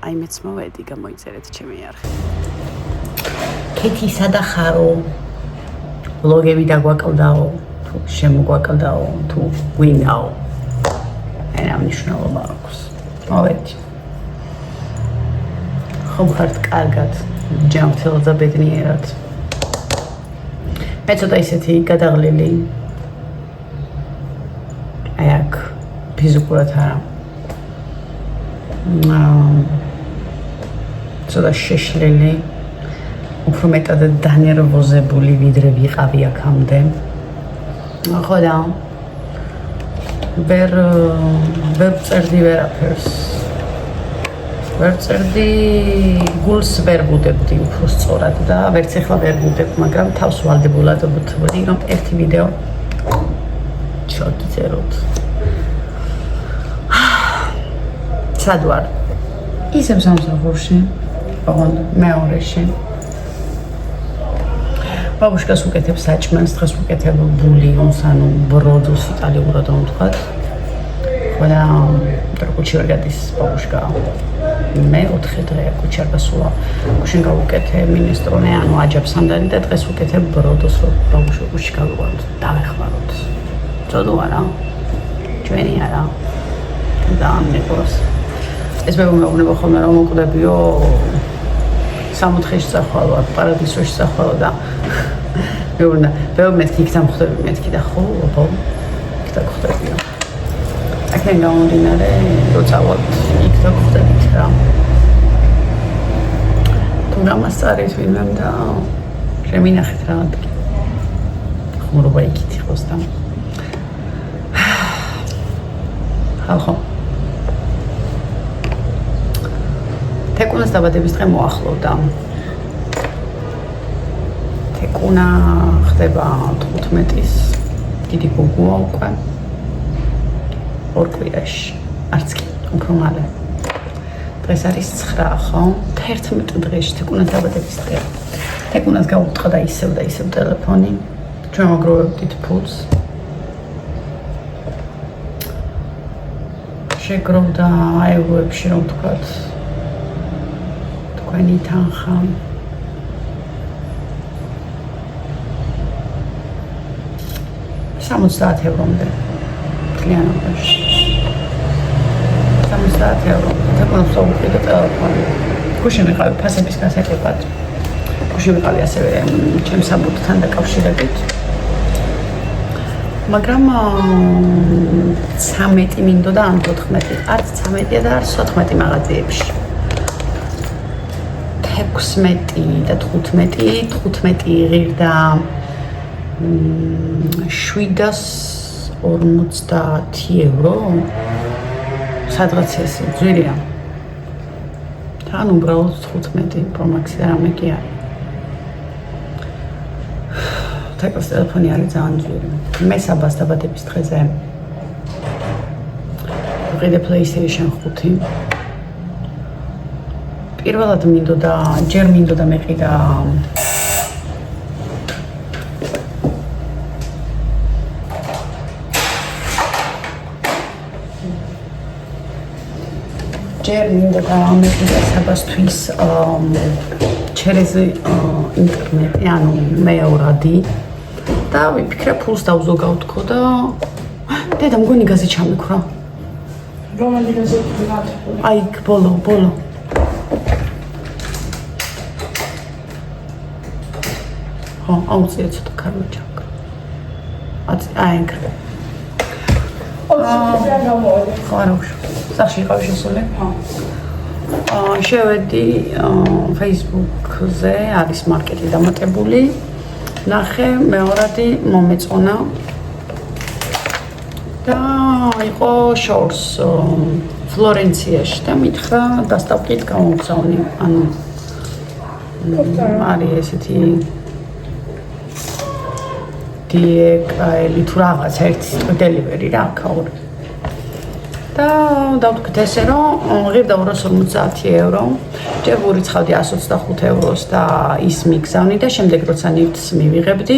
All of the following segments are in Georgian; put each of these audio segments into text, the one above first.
აი მეც მოვედი გამოიწერეთ ჩემი არხი. კეთისა და ხარო ბლოგები დაგვაკლდაო თუ შემოგვაკლდაო თუ გვინდაო რა მნიშვნელობა აქვს მოვედი ხომ ხართ კარგად ჯანმრთელად და ბედნიერად მე ცოტა ისეთი გადაღლილი აი აქ ფიზიკურად არა ცოტა შეშლილი უფრო მეტად დანერვოზებული ვიდრე ვიყავი აქამდე ხო და ვერ წერდი ვერაფერს ვერ წერდი გულს ვერ ვუდებდი უფრო სწორად და ვერც ახლა ვერ ვუდებ მაგრამ თავს ვალდებულად ვთვლი რომ ერთი ვიდეო შევწეროთ სად ვარ ისევ სამსახურში ოღონდ მეორეში ბაბუშკას უკეთებს საჭმელს, დღეს უკეთებ ბულიონს, ანუ ბროდოს იტალიურად რომ ვთქვათ. ხო და კუჩი ვერ გადის ბაბუშკა. მე 4 დღეა კუჩი არ გასულა. კუშინ გავუკეთე მინესტრონე, ანუ აჯაფსანდანი და დღეს უკეთებ ბროდოს, რომ ბაბუშკა კუჩი გავიყვანოთ, დავეხმაროთ. წოდო არა. ჩვენი არა. და ამნებოს. ეს მე მეუბნება ხოლმე რომ მოკვდებიო სამოთხეში სახვალო, პარადისოში სახვალო და მეუბნა, მეთქი იქ დამხვდები, მეთქი და ხო, აბა, იქ დაგხვდებიო. აქედან გამომდინარე, რო წავალთ, იქ დაგხვდებით რა. თუ გამასწარეთ ვინმემ და შემინახეთ რა ადგილი. ხმურობა იქით იყოს და. ხალხო. თეკუნას დაბადების დღე მოახლოვდა. თეკუნა ხდება 15-ის დიდი გოგოა უკვე. ორ კვირაში. არც კი, უფრო მალე. დღეს არის 9, ხო? 11 დღეში თეკუნას დაბადების დღე. თეკუნას გაუტყდა და ისევ ტელეფონი. ჩვენ მოგროვებდით ფულს. შეგროვდა ევროებში რომ ვთქვათ. თქვენი თანხა €60 ევრომდე მთლიანობაში 60 euро თეკუნას უყიდე ტელეფონი გუშინ ვიყავი ფასების გასაკეთებლად გუშინ ვიყავი ასევე ჩემს საბუთთან დაკავშირებით მაგრამ 13 მინდოდა ან 14 არც 13 და არც 14 მაღაზიებში 16 და 15 იღირდა 750 евро სადღაც ეს ძვირია თან უბრალოდ 15 Pro Max-ი რამე კი არის თეკოს ტელეფონი არის ძალიან ძვირი მე საბას დაბადების დღეზე ვიყიდე PlayStation 5 პირველად ჯერ მინდოდა მეყიდა საბასთვის через ინტერნეტი, ანუ მეორადი და ვიფიქრე ფულს დავზოგავთქო და დედა მგონი გაზი ჩამიქრა. რომელი გაზი? აი, ბოლო. აუცილებლად ცოტა კარგი ჩაკ. აი, ეგრე. სახში იყავი შესული? შევედი Facebook-ზე, არის მარკეტი დამატებული. ნახე, მეორადი მომეწონა. და იყო შორს ფლორენციაში და მითხრა დასტავკით გამოგზავნი. ანუ არის ესეთი DHL თუ რაღაც ერთი დელივერი რა ქაური. და დავთქვით ესე რომ ღირდა 250 евро. ჯერ ვურიცხავდი 125 ევროს და ის მიგზავნი და შემდეგ როცა ნივთს მივიღებდი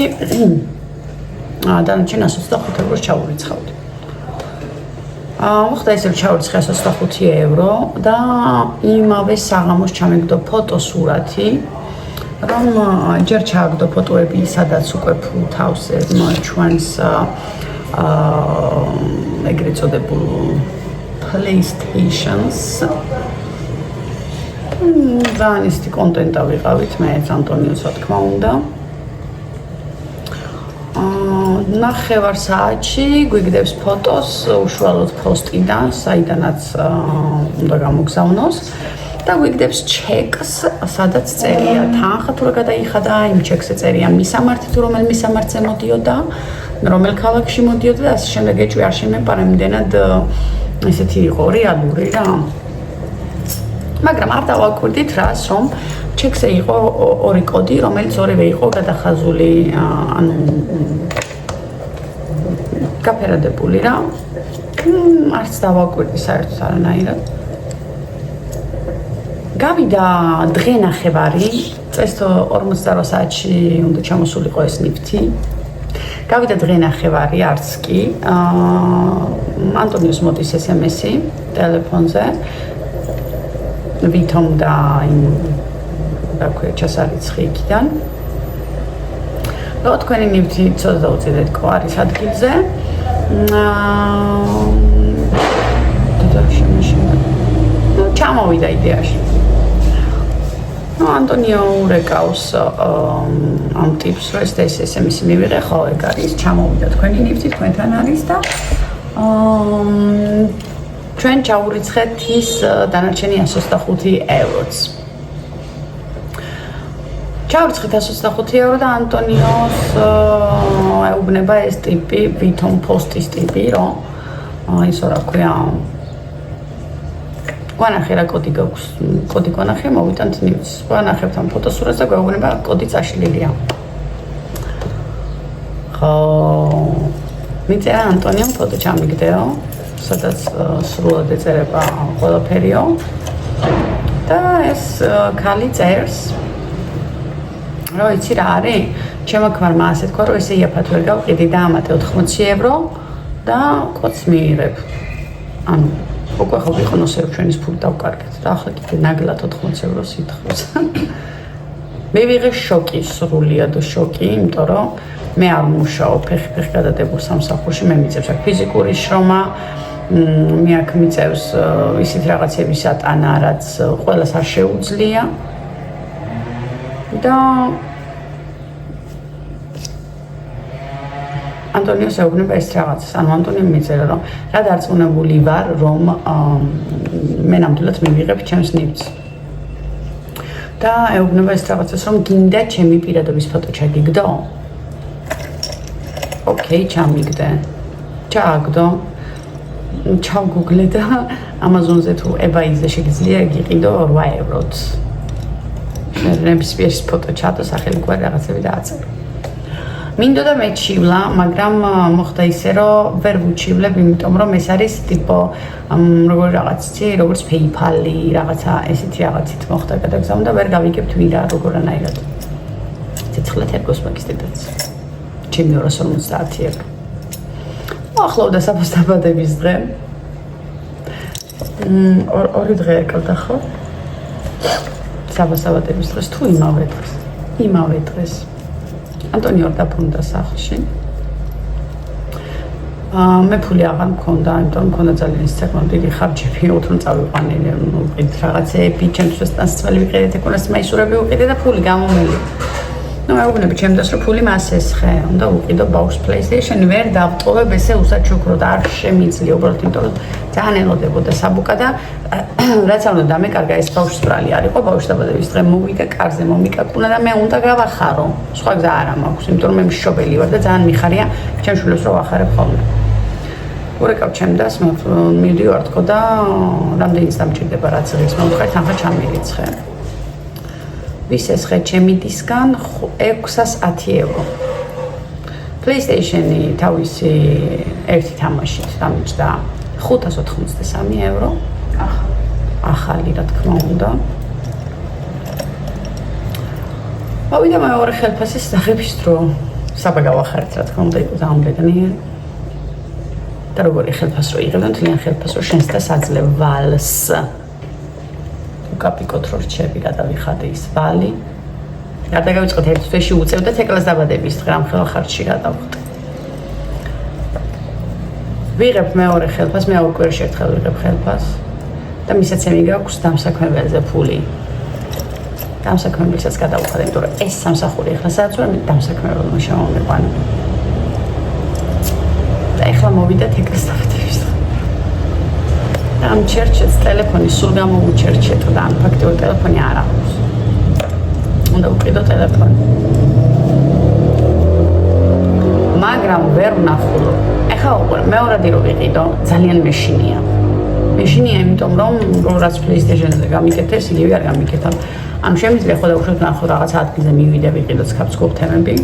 დანარჩენ 125 ევროს ჩავურიცხავდი. მოხდა ისე რომ ჩავარცხე 125 евро და იმავე საღამოს ჩამიგდო ფოტოსურათი რომ ჯერ ჩააგდო ფოტოები სადაც უკვე თავს ჩვენს ეგრეთ წოდებულ PlayStation-ს ძალიან ისეთი კონტენტა ვიყავით მეც ანტონიოს რა თქმა უნდა ნახევარ საათში გვიგდებს ფოტოს უშუალოდ პოსტიდან საიდანაც უნდა გამოგზავნოს და გვიგდებს ჩეკს სადაც წერია თანხა თუ რა გადაიხადა იმ ჩექსზე წერია მისამართი თუ რომელ მისამართზე მოდიოდა რომელ ქალაქში მოდიოდა და ასე შემდეგ ეჭვი არ შემეპარა იმდენად ესეთი იყო რეალური რა მაგრამ არ დავაკვირდით რას რომ ჩექსზე იყო ორი კოდი რომელიც ორივე იყო გადახაზული ანუ გაფერადებული რა არც დავაკვირდი საერთოდ არანაირად გავიდა დღე ნახევარი წეს 48 საათში უნდა ჩამოსულიყო ეს ნიფტი გავიდა დღე ნახევარი არც კი ანტონიოს მოდის SMS-ი ტელეფონზე ვითომ და იმ რა ქვია ჩასარიცხი იქიდან რა თქვენი ნივთი ცოტა დაუწედეთ კვარის ადგილზე ჩამოვიდა იდეაში ანტონიო ურეკავს ამ ტიპს რომ ეს SMS-ი მივიღე ხო ეგ არის ჩამოვიდა თქვენი ნივთი თქვენთან არის და ჩვენ ჩაურიცხეთ ის დანარჩენი 125 ევროც ჩავრიცხეთ 125 евро და ანტონიოს ეუბნება ეს ტიპი ვითომ პოსტის ტიპი რომ ისო რა ქვია გვანახე რა კოდი გაქვს კოდი გვანახე მოვიტანთ ნივთს გვანახებთ ამ ფოტოსურათს და გვეუბნება კოდი წაშლილია ხო მიწერა ანტონიომ ფოტო ჩამიგდეო სადაც სრულად ეწერება ყველაფერიო და ეს ქალი წერს რა იცი რა არის ჩემო ქმარმა ასე თქვა რომ ესე იაფად ვერ გავყიდი და ამათე 80 евро და კოდს მიიღებ ანუ უკვე ხო ვიყონოს ჩვენის ფული დავკარგეთ და ახლა კიდე ნაგლად 80 ევროს ითხოვს მე ვიღე შოკი სრულიად შოკი იმიტომ რომ მე არ მუშაობ ფეხი გადადებულ სამსახურში მე მიწევს აქ ფიზიკური შრომა მე აქ მიწევს ისეთ რაღაცების ატანა რაც ყველას არ შეუძლია და ანტონიოს ეუბნება ეს რაღაცას ანუ ანტონიომ მიწერა რომ რა დარწმუნებული ვარ რომ მე ნამდვილად მივიღებ ჩემს ნივთს და ეუბნება ეს რაღაცას რომ გინდა ჩემი პირადობის ფოტო ჩაგიგდო ოკეი ჩამიგდე ჩააგდო ჩავგუგლე და ამაზონზე თუ ebay-ზე შეგიძლია გიყიდო 8 ევროც ნებისმიერ ფოტო ჩადო სახელმწიფო რაღაცები დააწერო მინდოდა მეჩივლა, მაგრამ მოხდა ისე, რომ ვერ ვუჩივლებ, იმიტომ რომ ეს არის ტიპო როგორი რაღაც ცი, როგორც PayPal-ი, რაღაცა ესეთი რაღაცით მოხდა გადაგზავნა და ვერ გავიგებთ ვირა როგორანაირად. ცეცხლად ერგოს მაგის დედაც. ჩემი 250 евро. ახლოვდა საფასტაბადების დღე. ორი დღე ეკლდა ხო? საფასტაბადების დღეს თუ იმავე დღეს. იმავე დღეს. ანტონიო დაბრუნდა სახლში. მე ფული აღარ მქონდა, იმიტომ მქონდა ძალიან საკმაოდ დიდი ხარჯები, რომ წავიყვანე რაღაცეები, ჩემთვის დასწრელი ვიყიდეთ, ეკონას მაისურები ვიყიდე და ფული გამომელი. ნუ მეუბნები ჩემს რომ ფული მას ესხე, უნდა უყიდო ბავშვს PlayStation-ი, ვერ დავტოვებ ესე უსაჩუქროდ, არ შემიძლია უბრალოდ, იმიტომ რომ ძალიან ელოდებოდა საბუკა და რაც არ უნდა დამეკარგა ეს ბავშვის ბრალი არ იყო, ბავშვის დაბადების დღე მოვიდა კარზე მომიკაკუნა და მე უნდა გავახარო. სხვა გზა არ მაქვს, იმიტომ რომ მე მშობელი ვარ და ძალიან მიხარია ჩემს შვილებს რომ ვახარებ ხოლმე. ურეკავ ჩემდას, მივდივარ თქო და რამდენიც დამჭირდება რაც ღირს მომხდეთ, ახლა ჩამირიცხე. ვის ესხე ჩემი დისგან 610 евро. PlayStation-ი თავისი ერთი თამაშით დამჭდა 583 евро. ახალი რა თქმა უნდა. მოვიდა მეორე ხელფასის აღების დრო. საბა გავახარეთ რა თქმა უნდა, იყო ძალიან ბედნიერი. და როგორი ხელფასრო იღებდნენ, თლიან ხელფასრო შენს და საძლევ ვალს. უკაპიკოთ რო რჩები, გადავიხადე ის ვალი. გარდა გავიწყოთ ერთ თვეში უწევდეთ ეკლას დაბადების დღე ამ ხელხარჯში გადავხდე. ვიღებ მეორე ხელფას, მე ორ კვირაში ერთხელ ვიღებ ხელფას და მისაცემი გაქვს დამსაქმებელზე ფული. დამსაქმებელსაც გადავხადე, იმიტომ რომ ეს სამსახური ახლა სადაც ვარ, დამსაქმებელმა შემომიყვანა. და ახლა მოვიდეთ ეკლას დაბადების დღე. ამ ჩერჩეთს ტელეფონი სულ გამოუჩერჩეთ და ამ ფაქტიურ ტელეფონი არ აქვს. უნდა უყიდო ტელეფონი. მაგრამ ვერ ვნახულობ. ეხლა უყურე, მეორადი რო ვიყიდო, ძალიან მეშინია. მეშინია, იმიტომ რომ რაც PlayStation-ზე გამიკეთეს, იგივე არ გამიკეთა. ამ შემიძლია ხო დაუშვათ ნახო რაღაცა ადგილზე მივიდე ვიყიდო სკაპსკოპ თემები.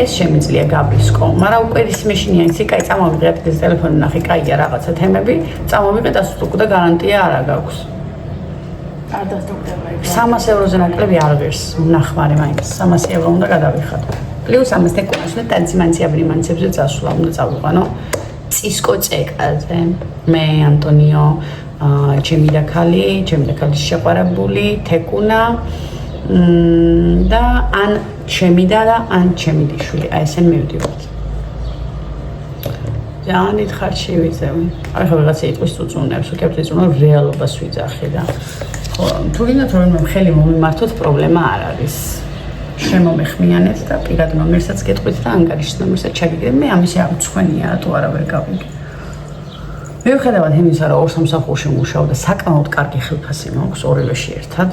ეს შემიძლია გაბრისკო, მაგრამ უკვე ის მეშინია, იცი, კაი წამოვიღე ეს ტელეფონი ნახე, კაია რაღაცა თემები, წამოვიღე და სულ უკვე გარანტია არ გაქვს. არ დასტურდება ეგ. 300 ევროზე ნაკლები არ ღირს, ნახმარი მაინც 300 евро უნდა გადავიხადო. პლუს ამას თეკუნას და ტანციმანცია ბრიმანცებზე წასვლა უნდა წავიყვანო. წისკო წეკაზე. მე ანტონიო, ჩემი და ქალის შეყვარებული, თეკუნა და ან ჩემი და ან ჩემი დიშვილი. აი ესენ მივდივართ. ძალიან დიდ ხარჯში ვიძევი. აი ხო რაღაცა იტყვის წუწუნებს, უკეთ წუწუნო რეალობას ვიძახი და თუ გინდათ რომ ხელი მომიმართოთ პრობლემა არ არის. შემომეხმიანეთ და პირად ნომერსაც გეტყვით და ანგარიშის ნომერსაც ჩაგიგდეთ. მე ამის ამცხვენია, რატო არავერ გავიგე. მიუხედავად იმისა, რომ ორ სამსახურში მუშაობ და საკმაოდ კარგი ხელფასი მაქვს ორივეში ერთად,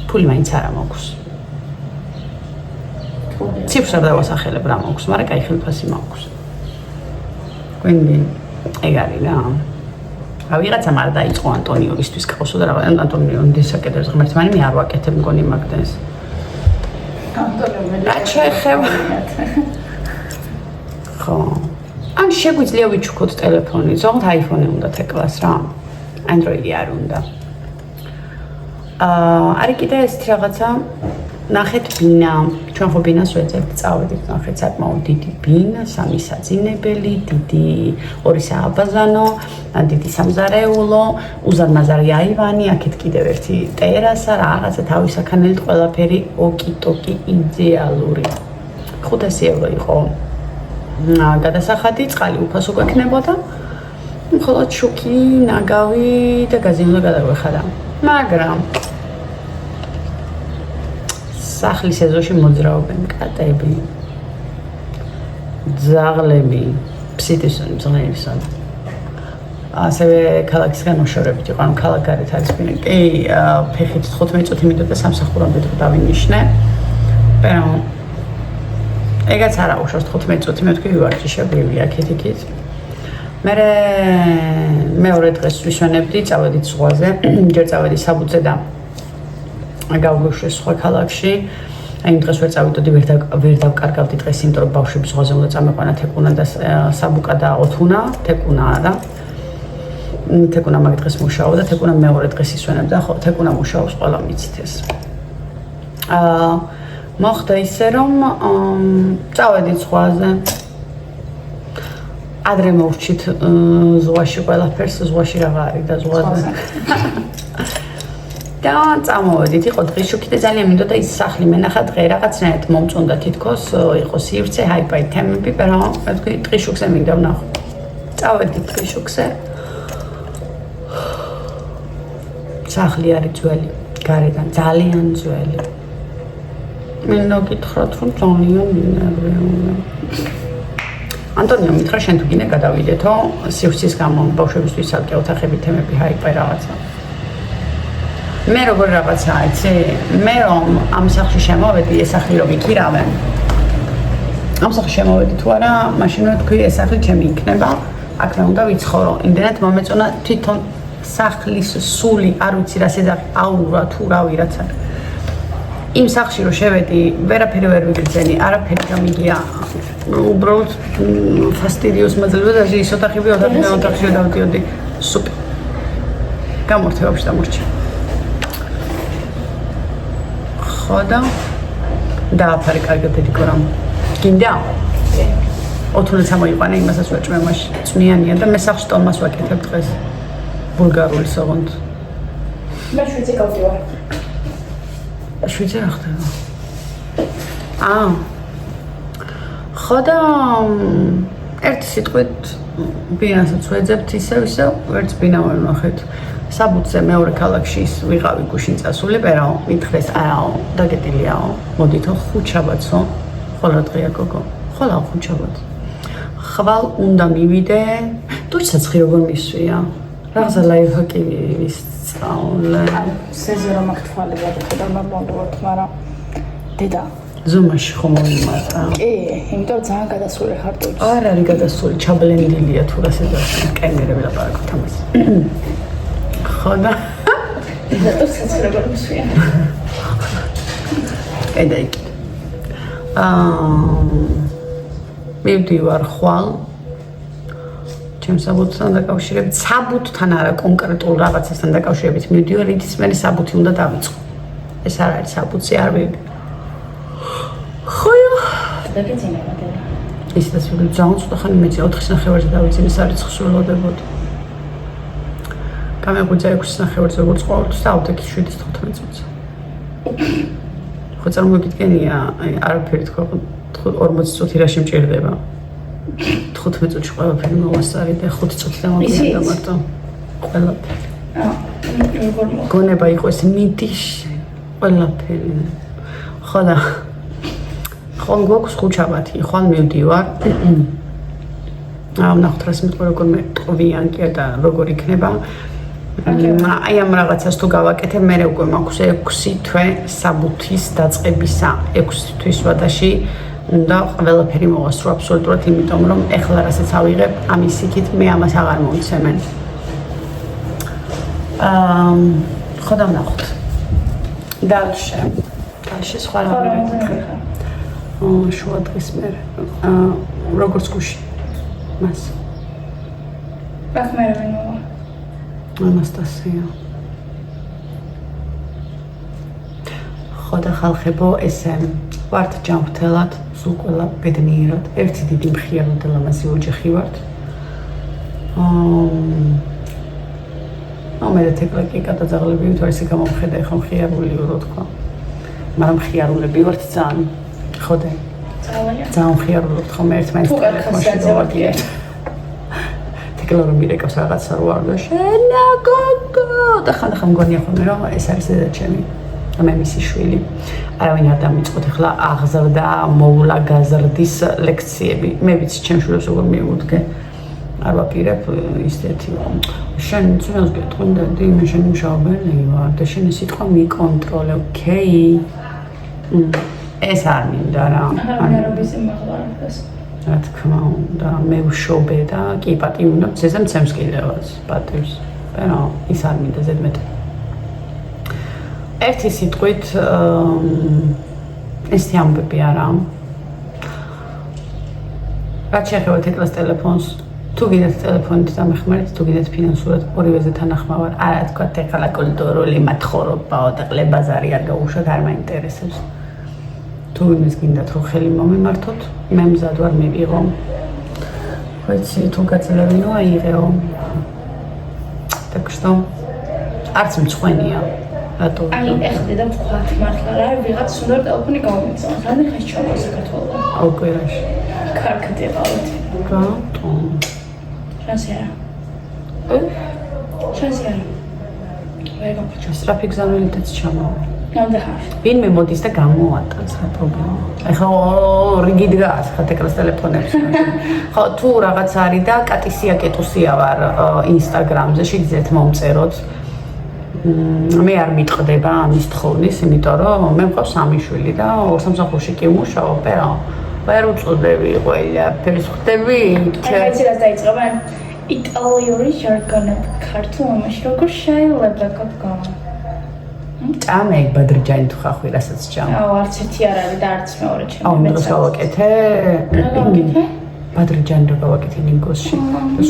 ფული მაინც არ მაქვს. ციფრს არ დავასახელებ რა მაქვს, მაგრამ კაი ხელფასი მაქვს. გვინდი ეგ არის რა. ვიღაცამ არ დაიწყო ანტონიოვისთვის ყავსო და რაღაც ანტონიო დისაკეთებს ღმერთს, მაგრამ მე არ ვაკეთებ მგონი მაგდენს. აჩეხება. ხო. ან შეგვიძლია ვიჩუქოთ ტელეფონი, ზოგადად iPhone-ი უნდა თეკლას რა. Android-ი არ უნდა. არის კიდე ეს რაღაცა ნახეთ ბინა, ჩვენ ხო ბინას ვეძებთ, წავედით ნახეთ საკმაოდ დიდი ბინა, 3 საძინებელი, დიდი 2 სააბაზანო, დიდი სამზარეულო, უზარმაზარი აივანი, აქეთ კიდევ ერთი ტერასა, რაღაცა თავისაქანელით ყველაფერი ოკი-ტოკი იდეალური. 500 евро იყო გადასახადი, წყალი უფასო გვექნებოდა. მხოლოდ შუქი, ნაგავი და გაზი უნდა გადაგვეხადა. მაგრამ სახლის ეზოში მოძრაობენ კატები, ძაღლები, ფსიტისონი, ძღლებისონი. ასევე ქალაქისგან მოშორებით იყო, ანუ ქალაქ გარეთ არის ბინა. კი, ფეხით 15 წუთი მიდოდა სამსახურამდე თუ დავინიშნე. პერო ეგაც არ აუშავს 15 წუთი, მე თქვი ვარჯიშებრივი აქეთ-იქით. მეორე დღეს ვისვენებდი, წავედით ზღვაზე, ჯერ წავედი საბუძე და გავგვიშვეს სხვა ქალაქში. აი იმ დღეს ვერ წავიდოდი, ვერ დავკარგავდი დღეს, იმიტომ რომ ბავშვები ზღვაზე უნდა წამეყვანა თეკუნა და საბუკა და ოთუნა, თეკუნა არა. თეკუნა მაგ დღეს მუშაობდა, თეკუნა მეორე დღეს ისვენებდა, ხო, თეკუნა მუშაობს, ყველა მიცით ეს. მოხდა ისე, რომ წავედით ზღვაზე. ადრე მოვჩით ზღვაში ყველაფერს, ზღვაში რაღა არის და ზღვაზე. და წამოვედით, იყო დღეშუქი და ძალიან მინდოდა ის სახლი მენახა დღე რაღაცნაირად მომწონდა თითქოს, იყო სივრცე, ჰაი-ფაი თემები, მაგრამ მე თქვი დღეშუქზე მინდა ვნახო. წავედით დღეშუქზე. სახლი არის ძველი, გარედან ძალიან ძველი. მინდა გითხრათ, რომ ძალიან მინდა. ანტონიო მითხრა შენ თუ გინდა გადავიდეთო სივრცის გამო ბავშვებისთვის საკე ოთახები თემები ჰაი-ფაი რაღაცა. მე როგორ რაღაცა იცი, მე რომ ამ სახლში შემოვედი, ეს სახლი რომ იქირავე. ამ სახლში შემოვედი თუ არა, მაშინ მე თქვი ეს სახლი ჩემი იქნება, აქ მე უნდა ვიცხოვრო. იმდენად მომეწონა თვითონ სახლის სული, არ ვიცი რა სეძახი, აურა თუ რავი რაც არის. იმ სახლში რომ შევედი, ვერაფერი ვერ ვიგრძენი, არაფერი გამიგია. უბრალოდ ფასტიდიოს მაძლევდა და ის ოთახები ოთახში დავდიოდი. სუპერ. გამორთევებში დამორჩა. ხო და დააფარე კარგად ედიკორამ. გინდა? ოთუნეც ამოიყვანე იმასაც ვაჭმე მაშინ წვნიანია და მე სახში ტომას ვაკეთებ დღეს ბულგარული სოღონდ მე შვიცე გავდივარ შვიცე რა ხდება ხო და ერთი სიტყვით ბინასაც ვეძებთ ისევ ვერც ბინა ვერ ვნახეთ საბუთზე მეორე ქალაქში ის ვიღავი გუშინ წასული პერაო მითხრეს ააო დაგეტილიაო მოდითო ხუთშაბათსო ხოლო დღეა გოგო ხოლო ხუთშაბათ ხვალ უნდა მივიდე დუჩსაცხი როგორ მისვია რაღაცა ლაიფჰაკი ვისწავლე სეზე რომ აქ თვალი გადახედა მომდოთ მაგრამ დედა ზუმაში ხომ მომიმატა კი იმიტომ ძალიან გადასული ხარ თუ არ არის გადასული ჩაბლენდილია თუ რასაც კაინერები ლაპარაკობთ ამას ხო და დედას საცხი როგორ მისვია კედაი მივდივარ ხვალ ჩემ საბუთთან დაკავშირებით საბუთთან არა კონკრეტულ რაღაცასთან დაკავშირებით მივდივარ იცის მე საბუთი უნდა დავიწყო ეს არ არის საბუთი არ ვიდი ხოიო დაგეძინება დედა ის და სულ ძალიან ცოტა ხანი მეცი 4:30-ზე დავიძინე სარიცხს სრულოდებოდ გამეგვიძა 6:30-ზე როგორც ყოველთვის დავდექი 7:15 წუთს ხო წარმოგიდგენია არაფერი თქვა 40 წუთი რა შემჭირდება 15 წუთში ყველაფერი მოვასწარი და 5 წუთი დამაგდია მარტო ყველაფერი გონება იყო ეს მიდიში ყველაფერი ხო და ხომ გვაქვს ხუთშაბათი ხვალ მივდივარ ვნახოთ რას მეტყვი როგორ მეტყვიანკია და როგორ იქნება აი ამ რაღაცას თუ გავაკეთებ მე უკვე მაქვს 6 თვე საბუთის დაწყებისა 6 თვის ვადაში უნდა ყველაფერი მოვასწრო აბსოლუტურად იმიტომ რომ ეხლა რასაც ავიღებ ამის იქით მე ამას აღარ მომცემენ ხო და ვნახოთ დალში სხვა რა შუა დღის მერე როგორც გუში მას აქ მე რა ვინმოვა ანასტასია ხო და ხალხებო ესე ვართ ჯანმრთელად სულ ყველა ბედნიერად ერთი დიდი მხიარული და ლამაზი ოჯახი ვართ მე და თეკლაკი გადაძაღლები ვით ისე გამომხედა ეხლა მხიარული რო თქვა მაგრამ მხიარულები ვართ ძალიან ხო და ძალიან მხიარული ვართ ხომ ერთმანეთს ტელეფონში დავაგიეთ თეკლა რომ მირეკავს რაღაცა რო არ და შენა გოგო და ხან მგონია ხოლმე რომ ეს არის დედა ჩემი მე მისი შვილი არავინ არ დამიწყოთ ეხლა აღზრდა მოვლა გაზრდის ლექციები მე ვიცი ჩემ შვილებს როგორ მიუდგე არ ვაპირებ ისეთი შენ ძვენს გეტყვინდა დი მე შენ მუშაობელი ვარ და შენ სიტყვა მიკონტროლე ოკეი ეს არ მინდა რა არა რობისი მაღლარებს რა თქმა უნდა მე ვშობე და კი პატივი ზეზე მცემს კიდევაც პატივს რა ის არ მინდა ზედმეტ ერთი სიტყვით ესეთი ამბები არა რაც შეეხება თეკლას ტელეფონს თუ გინდათ ტელეფონით დამეხმარეთ თუ გინდათ ფინანსურად ორივეზე თანახმავარ არა თქვა ეხლა კულტურული მათხოვრობაო და ყლებაზარი არ გაუშვათ არ მაინტერესებს თუ იმის გინდათ რომ ხელი მომიმართოთ მე მზად ვარ მივიღო ხოიცი თუ გაწელებინო აიღეო так что არც მწვენია რატო აი ეხლა დედა ვთქვათ მართლა რა ვიღაც უნდა ტელეფონი გამომიწევს რანი ხეს ჩავყო საქართველოს ოკვირაში კარგად იყავით რატო შანსი არა ვერ გამხჩა სტრაფი გზავნილითაც ჩამოვა ნამდვილად ვინმე მოდის და გამოატანს რა პრობლემა ეხლა რიგი დგას ხა თეკლას ტელეფონებს ხო თუ რაღაც არის და კატისია კეტუსია ვარ ინსტაგრამზე შეგიძლიათ მომწეროთ მე არ მიტყდება ამის თხოვნის იმიტომ რომ მე მყავს სამი შვილი და სამსახურში კი ვმუშაობ რა ვერ უწოდები ყველაფერს ხვდები აი ეს რაც დაიწყება იტალიური ჟარგონები ქართულ ამაში როგორ შეიძლება გოგო ჭამე ბადრიჯანი თუ ხახვი რასაც ჭამ აუ არც ერთი არ არის და არც მეორე ჩემი აუ დროს გავაკეთე ბადრიჯანი რო გავაკეთე ნინგოსში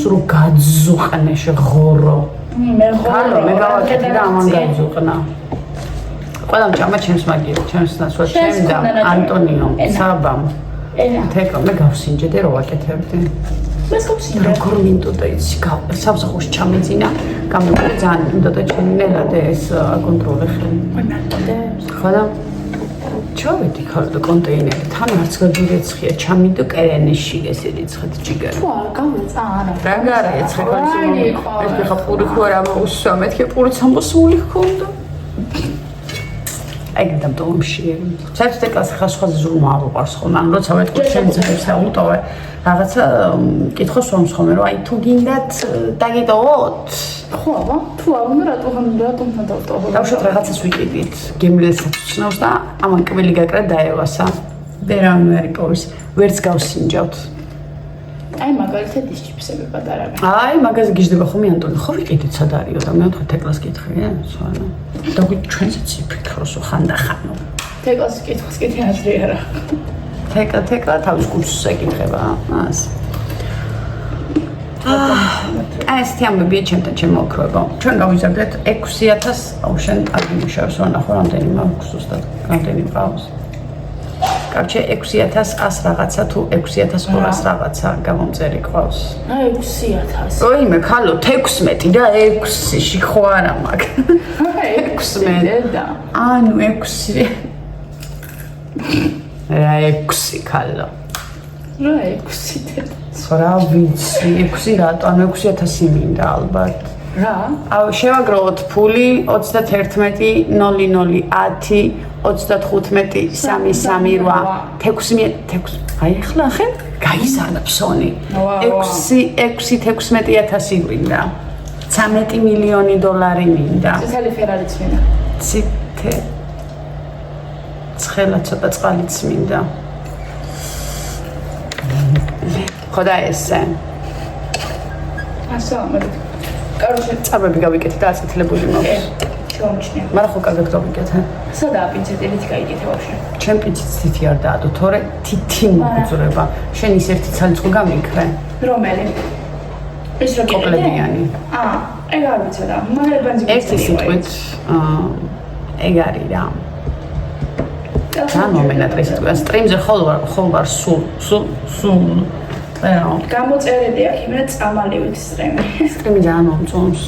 სულ გაძუყნე შეღორო მე ღორო მე გავაკეთე და ამან გაძუყნა ყველამ ჭამა ჩემს მაგიო ჩემს ნაცვლად ჩემ და ანტონიო საბამ თეკა მე გავსინჯედე რო ვაკეთებდი. მას გავსინჯე. როგორ მინდოდა იცი სამსახურში ჩამეძინა გამოვიდა ძალიან მინდოდა ჩემი ნელადე ეს აკონტროლე ხელი. ხოდა ჩავედი ხალხო კონტეინერი თან არც გაგირეცხია ჩამიდო კერენიში ესე რიცხეთ ჯიგარი. თუ არ გამოცა არა. რა გარეცხე კონსუმი. ეს ხა პური ხო არა მოუსვა მეთქე პური სამოსული ხონდა. აი გადამტომში. საერთოდ ეკას ხასხაზე ზურმა აღყარს ხოლმე. ანუ როცა ვეთქვი შენ ძებს აუტოვე რაღაცა კითხოს ვამს ხოლმე რომ აი თუ გინდათ დაგიტოვოთ. ხო აბა თუ არ უნდა რატომ დავტოვო. დავშოთ რაღაცას ვიკიდით გემრიელსაც უცნავს და ამან კვილი გაკრა დაევასა. ვერავინ ვერ იპოვის ვერც გავსინჯავთ. აი მაგალითად ის ჩიფსები პატარა. აი მაგაზე გიждდება ხომ ანტონი ხო ვიყიდით სად არისო და მე ვთქვა თეკლას კითხია სვანა. და გვი ჩვენსაც იფიქროსო ხანდახანო. თეკლას კითხოს კიდე აზრი არა. თეკლა თავის კურსს ეკითხება ას. ესეთი ამბებია ჩემთან შემოუქმებო. ჩვენ გავიზარდეთ 6000 აუშენ აგიმუშავს რა ნახო რამდენი მაქვს ზუსტად რამდენი მყავს. კარჩე 6100 რაღაცა თუ 6200 რაღაცა გამომწერი ყავს. აი 6000. ოიმე ხალო 16 და 6-ში ხო არა მაგ. 16 და ანუ 6 რა 6 ხალო. რა 6 რა ვიცი 6 რატო ანუ 6000 მინდა ალბათ. რა? აუ შევაგროვოთ ფული 31 00 10 35 338 6 აი ახლა ხე გაიზარდა ფსონი 6-16000 გვინდა 13 მილიონი დოლარი მინდა ცელი ფერარიც მინდა ციტე ცხელა ცოტა წყალიც მინდა ხოდა ესე ასამად კაროჩე წარბები გავიკეთე და აწითლებული მაქვს ჩომჩნია მაგრამ ხო კარგად გავიკეთე სადაა პინცეტით გაიგეთე ვაფშე ჩემ პინცეტს თითი არ დაადო თორე თითი მოგძურება შენ ის ერთი ცალიწყო გამიქრე რომელი ეს რა კოპლებიანი ეგ არ ვიცოდა მაგრამ ბენზინი ერთი სიტყვით ეგ არის რა გამომენატრე სიტყვა სტრიმზე ხოლ ვარ სულ გამოწერდი აქ იმენა წამალივით სტრიმი სტრიმი ძალიან მომწონს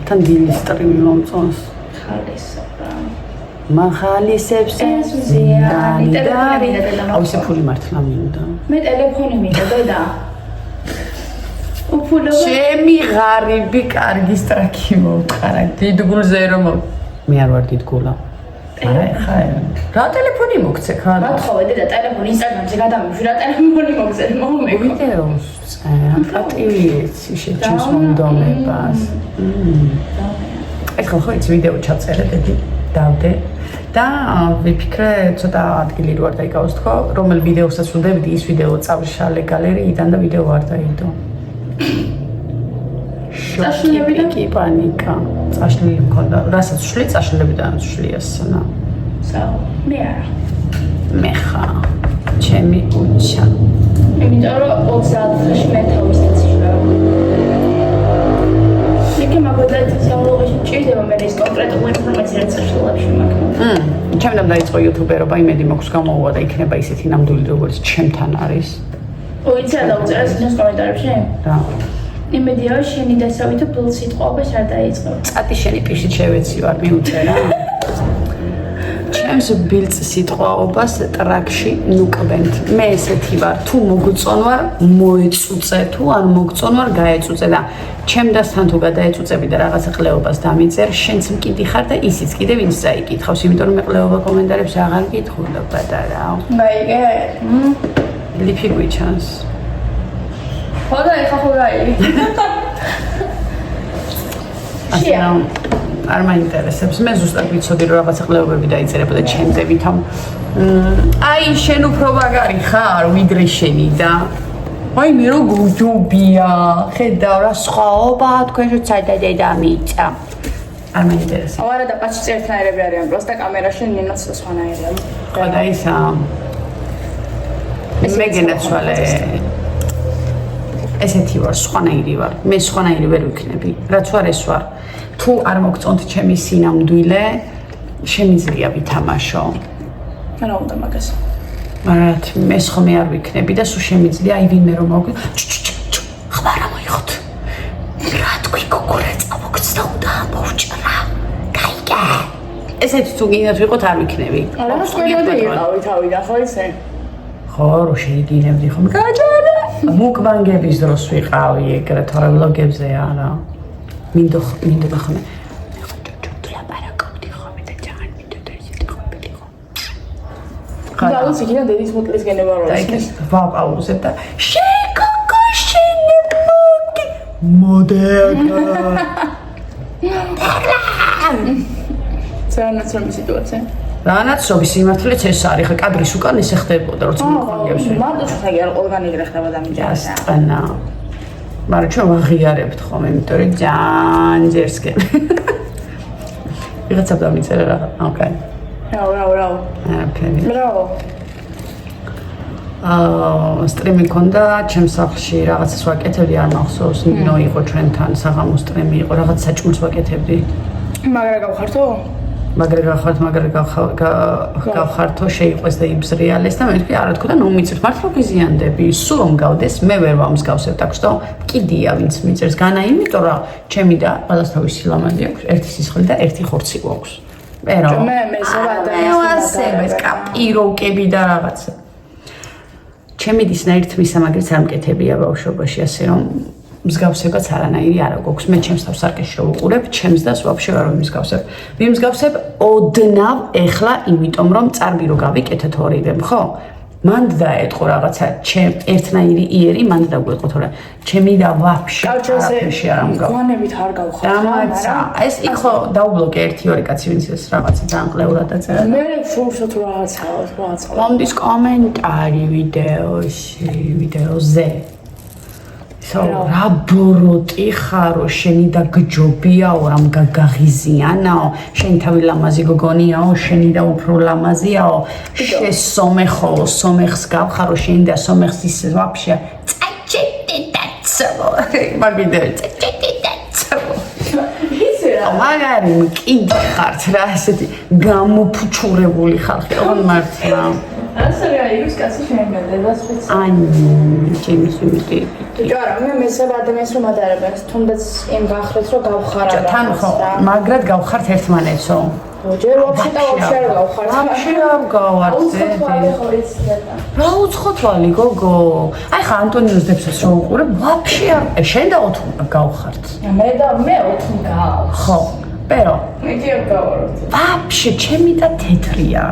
თან დილის სტრიმი მომწონს ხალისობა მახალისებს ეს ზიანი დარი აუ ესე ფული მართლა მინდა მე ტელეფონი მინდა დედა უფულო ჩემი ღარიბი კარგი სტრაქი მოვყარა დიდგულზე რომ მე არ ვარ დიდგულა არა ხა რა ტელეფონი მოგცე ხა მათხოვე დედა ტელეფონი ინსტაგრამზე გადამიშვი რა ტელეფონი მოგცე მომეგო ვიდეოს პატივი შეჭის მომდომებას ეხლა ხო ის ვიდეო ჩაწერე და დავდე და ვიფიქრე ცოტა ადგილი რო არ დაიკავოს თქო რომელ ვიდეოსაც ვდევდი ის ვიდეო წავშალე გალერიიდან და ვიდეო არ დაიდო წაშლები კი პანიკა წაშლილი მქონდა რასაც ვშლი წაშლებიდან ვშლია სნა მე არა მე ხა ჩემი უჩა იმიტომ რომ 30-ში მე თავის დაციშვა იქ მაგოდეთ საუბრობენ ჭირდება მე ის კონკრეტული ინფორმაცია რაც შეშლებში მაქვს ჩემთან დაიწყო იუთუბერობა იმედი მაქვს გამოუვა და იქნება ისეთი ნამდვილი როგორც ჩემთან არის ოიცი და უწერეს ის კომენტარებში რა იმედია შენი დასავითო ბილ სიტყვას არ დაიწყო წატი შენი პიში შევეცი ვარ მიუწერა ჩემს ბილწ სიტყვაობას ტრაქში ნუკვენთ მე ესეთი ვარ თუ მოგწონ ვარ მოეწუწე თუ არ მოგწონ ვარ გაეწუწე და ჩემ დასთან თუ გადაეწუწები და რაღაცა ყლეობას დამიწერ შენც მკიდი ხარ და ისიც კიდევ ვინც წაიკითხავს იმიტომ რომ მე ყლეობა კომენტარებს აღარ გითხულობ პატარაო მაიგე ლიფი გვიჩანს ხოდა ეხა ხო გაიგე ასე არ მაინტერესებს მე ზუსტად ვიცოდი რომ რაღაცა ყლეობები დაიწერებოდა ჩემზე ვითომ აი შენ უფრო მაგარი ხარ ვიდრე შენი და აი მე რო გუჯობია ხედავ რა სხვაობა თქვენშიც საერთოდ დედამიწა არ მაინტერესებს არა და პაჩი ერთნაირები არიან პროსტა კამერაში ნინაც სხვანაირია ხოდა ისა მე გენაცვალე ესეთი ვარ სხვანაირი ვარ მე სხვანაირი ვერ ვიქნები რაც ვარ ეს ვარ თუ არ მოგწონთ ჩემი სინამდვილე შემიძლია ვითამაშო რა უნდა მაგას მაგრამ მე ხომე არ ვიქნები და სულ შემიძლია აი ვინმე რომ მოვგი ხმარა მოიხოთ რა თქვი გოგორა წამოგცდა და ამოვჭრა გაიგე ესეც თუ გინდათ ვიყოთ არ ვიქნები არა ყველანი იყავი თავიდან ხო ისე ხო რო შეიგინებდი ხომ გაჯარა მუკბანგების დროს ვიყავი ეგრე თორე ვლოგებზე არა მინდოდა ხომ დაუცი კიდე დედის მუტლის გენება რო ის ვაპაუზებ და შეგოგო შენებოგი მოდერგა ცანაცრომი სიტუაცია რანაცრომი სიმართლეც ეს არის ხა კადრის უკან ისე ხდებოდა როცა მოგონგებს მარტო ხაგი არ ყველგან იგრე ხდება და მიჯერა ანა მაგრამ ჩვენ ვაღიარებთ ხომ იმიტომ რომ ძალიან ძერსკენ ვიღაცა დამიწერა რა ოკეი რა ბრავო სტრიმი ქონდა ჩემს სახლში რაღაცას ვაკეთებდი არ მახსოვს ნინო იყო ჩვენთან საღამო სტრიმი იყო რაღაც საჭმელს ვაკეთებდი მაგრა გავხართო გავხართო შეიყვეს და იბზრიალეს და მე ვთქვი არა თქო და ნუ მიწევს მართლა გიზიანდები სულ რომ გავდეს მე ვერ ვამსგავსებ აქვს და კიდია ვინც მიწევს განა იმიტომ რომ ჩემი და ყველას თავისი სილამაზე აქვს ერთი სისხლი და ერთი ხორცი გვაქვს pero კაპიროკები და რაღაცა ჩემი დისნაირთ მისამაგრიც არ მკეთებია ბავშვობაში ასე რომ მსგავსებაც არანაირი არ აქვს მე ჩემს თავს არ შეუყურებ ჩემს დას ვაფშე არ ვიმსგავსებ ოდნავ ეხლა იმიტომ რომ წარბი რო გავიკეთეთ ორივემ ხო მანდ დაეთყო რაღაცა ჩემ ერთნაირი იერი მანდ დაგვეყო თორე ჩემი და ვაფშე არაფერში არ ამგავ გვანებით არ გავხარ დამაცა ეს იქო დაუბლოკე 1-2 კაცი ვინც ეს რაღაცა ძალიან ყლეურად დაწერა მე ფურსოთ რაღაცა მომდის კომენტარი ვიდეოზე რა ბოროტი ხარო შენი და გჯობიაო რამ გაგაღიზიანაო შენი თავი ლამაზი გოგონიაო შენი და უფრო ლამაზიაო შესომეხო სომეხს გავხარო შენი და სომეხს ის ვაფშე წაჭეტე დაცო მაგიდე წაჭეტე დაცო ისე რა მაგარი კიდე ხართ რა ესეთი გამოფუჩურებული ხალხი ოღონდ მართლა ასე რა ის კაცი შემეგდა სპეციალურად ჩემს იმიტი ჯარა მე მესება ადამიანს რომ ადარებენ თუნდაც იმ გახლეთ რომ გავხარა თან ხო მაგრად გავხართ ერთმანეთსო ჯერ ვაფშე და ვაფშე არ გავხართ ვაფშე არ გავართ რა უცხოთვალი გოგო აი ხა ანტონიოს დებსოს რომ უყურებ ვაფშე არ შენ და 4 გავხართ მე 4 გავ ხო პერო მე კი არ გავაროთ ვაფშე ჩემი და თეთრია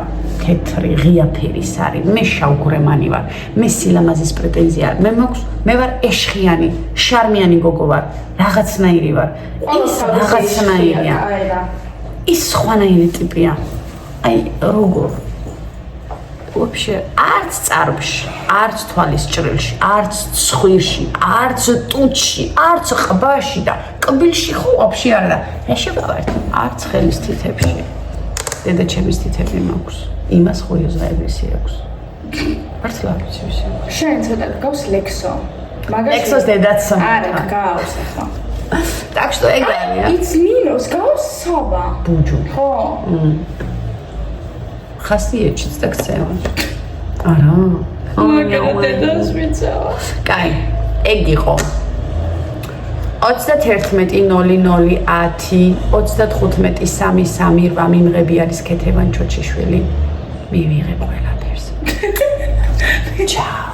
თეთრი ღია ფერის არის მე შავგვრემანი ვარ მე სილამაზის პრეტენზია არ მე მაქვს მე ვარ ეშხიანი შარმიანი გოგო ვარ რაღაცნაირი ვარ ის რაღაცნაირია ის სხვანაირი ტიპია აი როგორ ვაფშე არც წარბში არც თვალის ჭრილში არც ცხვირში არც ტუჩში არც ყბაში და კბილში ხო ვაფშე არა და რა შევავართ არც ხელის თითებში დედა ჩემის თითები მაქვს იმას ხო იოზაებისი აქვს მართლა ვიცი შენ ცოტა გავს ლექსო ლექსოს დედაც არა გავს ხო так что ეგ არის იც მინოს გავს საბა ბუჯუ ხო ხასიეთშიც და ქცევა არა მაგარი დედას ვიცავა კაი ეგ იყო 31-00-10-35-3-3-8 მიმღები არის ქეთევან ჩოჩიშვილი მივიღე ყველაფერს. Ciao.